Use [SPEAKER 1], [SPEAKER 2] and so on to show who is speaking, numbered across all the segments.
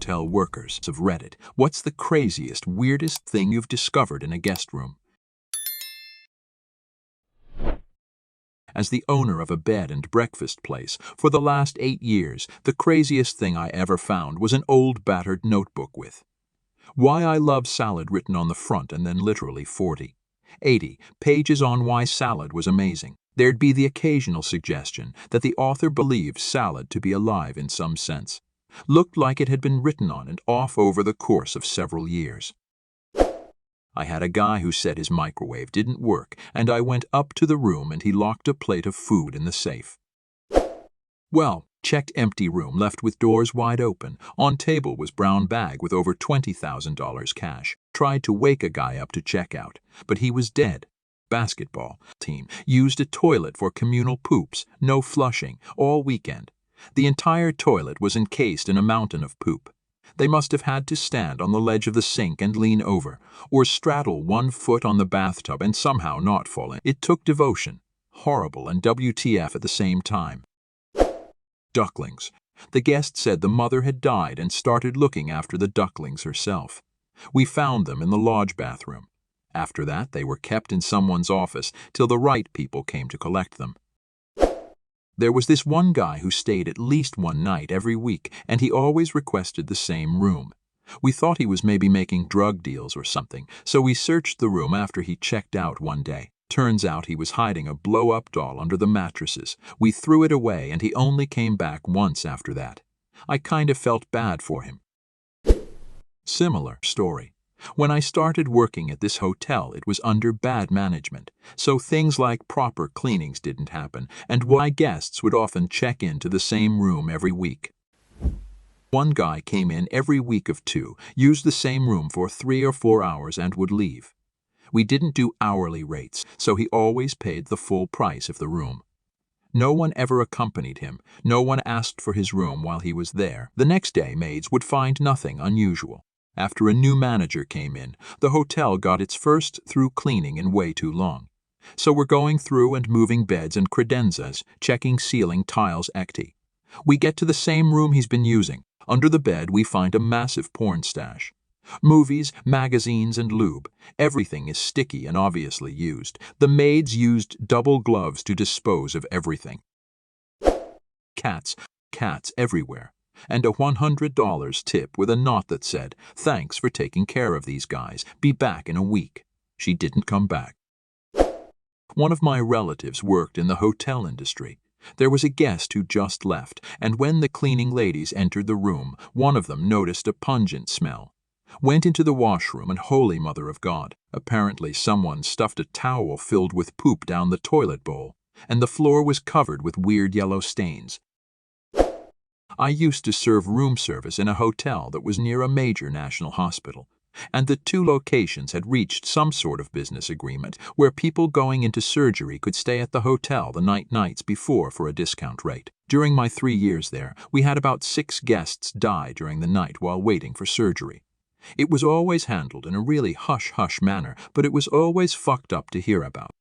[SPEAKER 1] hotel workers have read it. What's the craziest, weirdest thing you've discovered in a guest room? As the owner of a bed and breakfast place for the last 8 years, the craziest thing I ever found was an old battered notebook with "Why I Love Salad" written on the front and then literally 80 pages on why salad was amazing. There'd be the occasional suggestion that the author believed salad to be alive in some sense. Looked like it had been written on and off over the course of several years. I had a guy who said his microwave didn't work, and I went up to the room and he locked a plate of food in the safe. Well, checked empty room left with doors wide open. On table was brown bag with over $20,000 cash. Tried to wake a guy up to check out, but he was dead. Basketball team used a toilet for communal poops, no flushing, all weekend. The entire toilet was encased in a mountain of poop. They must have had to stand on the ledge of the sink and lean over, or straddle 1 foot on the bathtub and somehow not fall in. It took devotion. Horrible and WTF at the same time. Ducklings. The guest said the mother had died and started looking after the ducklings herself. We found them in the lodge bathroom. After that, they were kept in someone's office till the right people came to collect them. There was this one guy who stayed at least one night every week, and he always requested the same room. We thought he was maybe making drug deals or something, so we searched the room after he checked out one day. Turns out he was hiding a blow-up doll under the mattresses. We threw it away, and he only came back once after that. I kind of felt bad for him. Similar story. When I started working at this hotel, it was under bad management, so things like proper cleanings didn't happen, and why guests would often check into the same room every week. One guy came in every week of 2, used the same room for 3 or 4 hours and would leave. We didn't do hourly rates, so he always paid the full price of the room. No one ever accompanied him. No one asked for his room while he was there. The next day, maids would find nothing unusual. After a new manager came in, the hotel got its first through cleaning in way too long. So we're going through and moving beds and credenzas, checking ceiling tiles ecti. We get to the same room he's been using. Under the bed, we find a massive porn stash. Movies, magazines, and lube. Everything is sticky and obviously used. The maids used double gloves to dispose of everything. Cats everywhere. And a $100 tip with a note that said, "Thanks for taking care of these guys. Be back in a week." She didn't come back. One of my relatives worked in the hotel industry. There was a guest who just left, and when the cleaning ladies entered the room, one of them noticed a pungent smell. Went into the washroom and holy mother of God, apparently someone stuffed a towel filled with poop down the toilet bowl, and the floor was covered with weird yellow stains. I used to serve room service in a hotel that was near a major national hospital, and the 2 locations had reached some sort of business agreement where people going into surgery could stay at the hotel the nights before for a discount rate. During my 3 years there, we had about 6 guests die during the night while waiting for surgery. It was always handled in a really hush-hush manner, but it was always fucked up to hear about.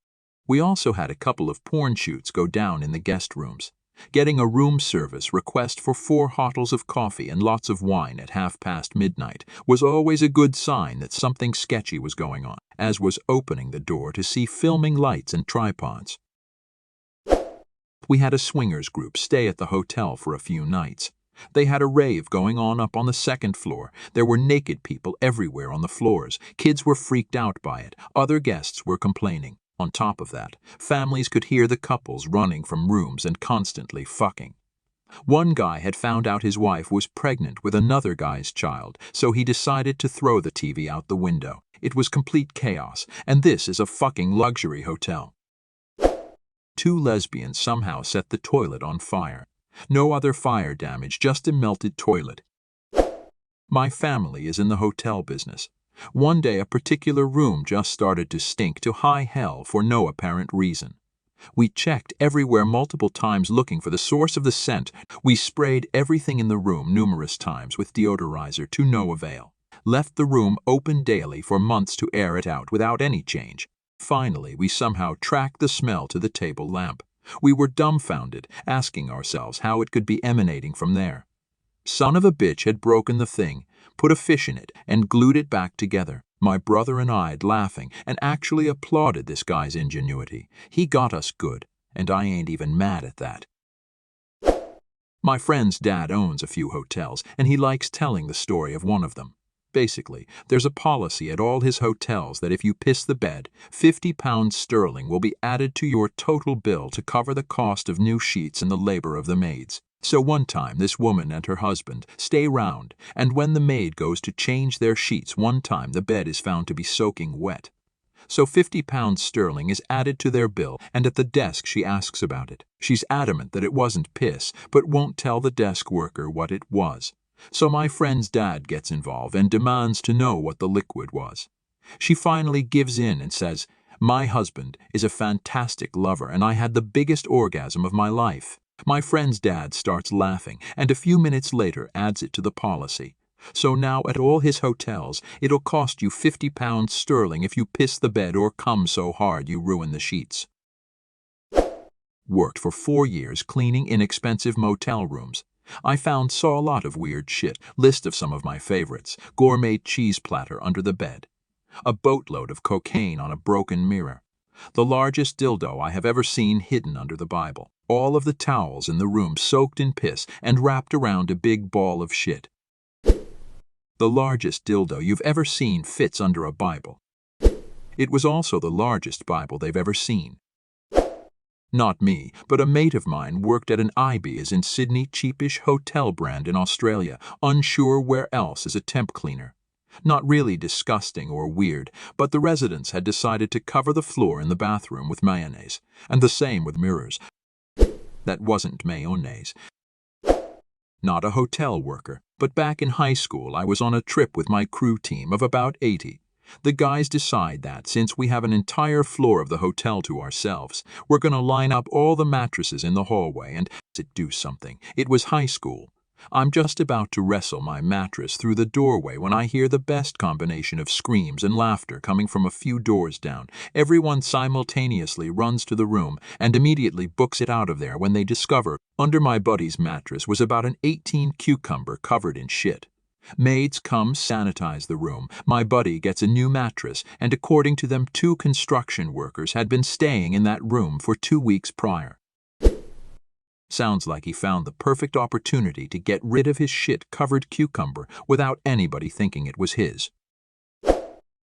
[SPEAKER 1] We also had a couple of porn shoots go down in the guest rooms. Getting a room service request for 4 bottles of coffee and lots of wine at midnight was always a good sign that something sketchy was going on, as was opening the door to see filming lights and tripods. We had a swingers group stay at the hotel for a few nights. They had a rave going on up on the 2nd floor. There were naked people everywhere on the floors. Kids were freaked out by it. Other guests were complaining. On top of that, families could hear the couples running from rooms and constantly fucking. One guy had found out his wife was pregnant with another guy's child, so he decided to throw the TV out the window. It was complete chaos, and this is a fucking luxury hotel. 2 lesbians somehow set the toilet on fire. No other fire damage, just a melted toilet. My family is in the hotel business. One day a particular room just started to stink to high hell for no apparent reason. We checked everywhere multiple times looking for the source of the scent. We sprayed everything in the room numerous times with deodorizer to no avail. Left the room open daily for months to air it out without any change. Finally, we somehow tracked the smell to the table lamp. We were dumbfounded, asking ourselves how it could be emanating from there. Son of a bitch had broken the thing, put a fish in it, and glued it back together. My brother and I'd laughing and actually applauded this guy's ingenuity. He got us good, and I ain't even mad at that. My friend's dad owns a few hotels, and he likes telling the story of one of them. Basically, there's a policy at all his hotels that if you piss the bed, £50 will be added to your total bill to cover the cost of new sheets and the labor of the maids. So one time this woman and her husband stay round, and when the maid goes to change their sheets one time the bed is found to be soaking wet. So £50 is added to their bill, and at the desk she asks about it. She's adamant that it wasn't piss, but won't tell the desk worker what it was. So my friend's dad gets involved and demands to know what the liquid was. She finally gives in and says, "My husband is a fantastic lover and I had the biggest orgasm of my life." My friend's dad starts laughing and a few minutes later adds it to the policy. So now at all his hotels, it'll cost you £50 if you piss the bed or come so hard you ruin the sheets. Worked for 4 years cleaning inexpensive motel rooms. I saw a lot of weird shit. List of some of my favorites. Gourmet cheese platter under the bed. A boatload of cocaine on a broken mirror. The largest dildo I have ever seen hidden under the Bible. All of the towels in the room soaked in piss and wrapped around a big ball of shit. The largest dildo you've ever seen fits under a Bible. It was also the largest Bible they've ever seen. Not me, but a mate of mine worked at an Ibis in Sydney cheapish hotel brand in Australia, unsure where else as a temp cleaner. Not really disgusting or weird, but the residents had decided to cover the floor in the bathroom with mayonnaise, and the same with mirrors. That wasn't mayonnaise. Not a hotel worker, but back in high school I was on a trip with my crew team of about 80. The guys decide that, since we have an entire floor of the hotel to ourselves, we're going to line up all the mattresses in the hallway and do something. It was high school. I'm just about to wrestle my mattress through the doorway when I hear the best combination of screams and laughter coming from a few doors down. Everyone simultaneously runs to the room and immediately books it out of there when they discover under my buddy's mattress was about an 18 cucumber covered in shit. Maids come sanitize the room. My buddy gets a new mattress, and according to them 2 construction workers had been staying in that room for 2 weeks prior. Sounds like he found the perfect opportunity to get rid of his shit-covered cucumber without anybody thinking it was his.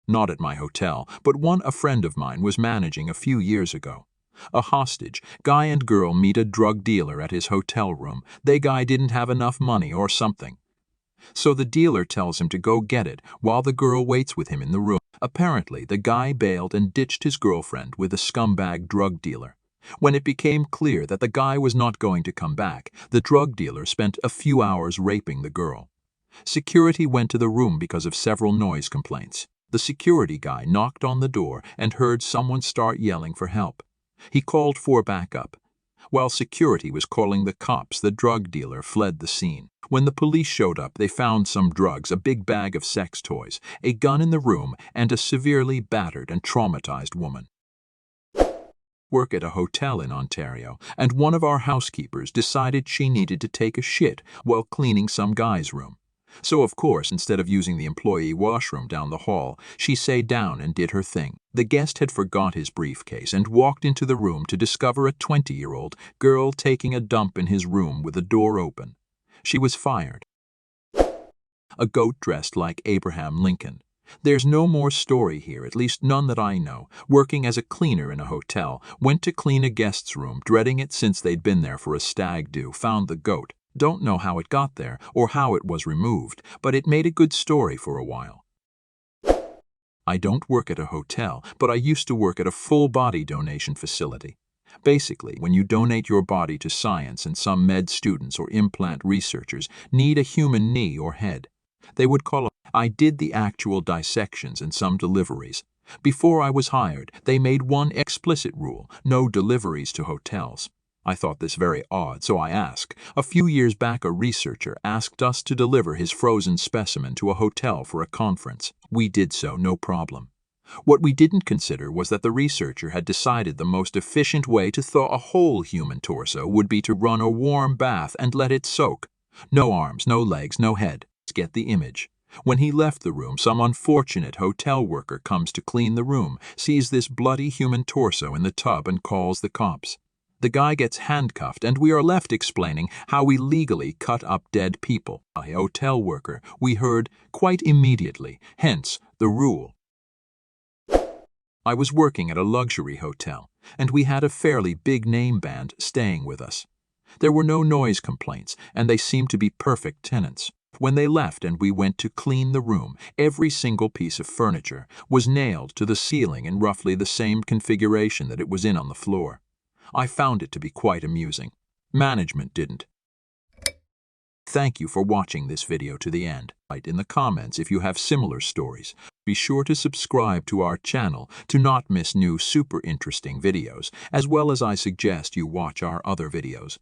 [SPEAKER 1] Not at my hotel, but one a friend of mine was managing a few years ago. A hostage, guy and girl meet a drug dealer at his hotel room. They guy didn't have enough money or something. So the dealer tells him to go get it while the girl waits with him in the room. Apparently, the guy bailed and ditched his girlfriend with a scumbag drug dealer. When it became clear that the guy was not going to come back, the drug dealer spent a few hours raping the girl. Security went to the room because of several noise complaints. The security guy knocked on the door and heard someone start yelling for help. He called for backup. While security was calling the cops, the drug dealer fled the scene. When the police showed up, they found some drugs, a big bag of sex toys, a gun in the room, and a severely battered and traumatized woman. Work at a hotel in Ontario, and one of our housekeepers decided she needed to take a shit while cleaning some guy's room. So, of course, instead of using the employee washroom down the hall, she sat down and did her thing. The guest had forgot his briefcase and walked into the room to discover a 20-year-old girl taking a dump in his room with the door open. She was fired. A goat dressed like Abraham Lincoln. There's no more story here, at least none that I know. Working as a cleaner in a hotel, went to clean a guest's room, dreading it since they'd been there for a stag do, found the goat. Don't know how it got there or how it was removed, but it made a good story for a while. I don't work at a hotel, but I used to work at a full-body donation facility. Basically, when you donate your body to science and some med students or implant researchers need a human knee or head, they would call it. I did the actual dissections and some deliveries. Before I was hired, they made one explicit rule: no deliveries to hotels. I thought this very odd, so I asked. A few years back, a researcher asked us to deliver his frozen specimen to a hotel for a conference. We did so, no problem. What we didn't consider was that the researcher had decided the most efficient way to thaw a whole human torso would be to run a warm bath and let it soak. No arms, no legs, no head. Get the image. When he left the room, some unfortunate hotel worker comes to clean the room, sees this bloody human torso in the tub and calls the cops. The guy gets handcuffed, and we are left explaining how we legally cut up dead people. A hotel worker, we heard quite immediately, hence the rule. I was working at a luxury hotel, and we had a fairly big name band staying with us. There were no noise complaints, and they seemed to be perfect tenants. When they left and we went to clean the room, every single piece of furniture was nailed to the ceiling in roughly the same configuration that it was in on the floor. I found it to be quite amusing. Management didn't. Thank you for watching this video to the end. Write in the comments if you have similar stories. Be sure to subscribe to our channel to not miss new super interesting videos, as well as I suggest you watch our other videos.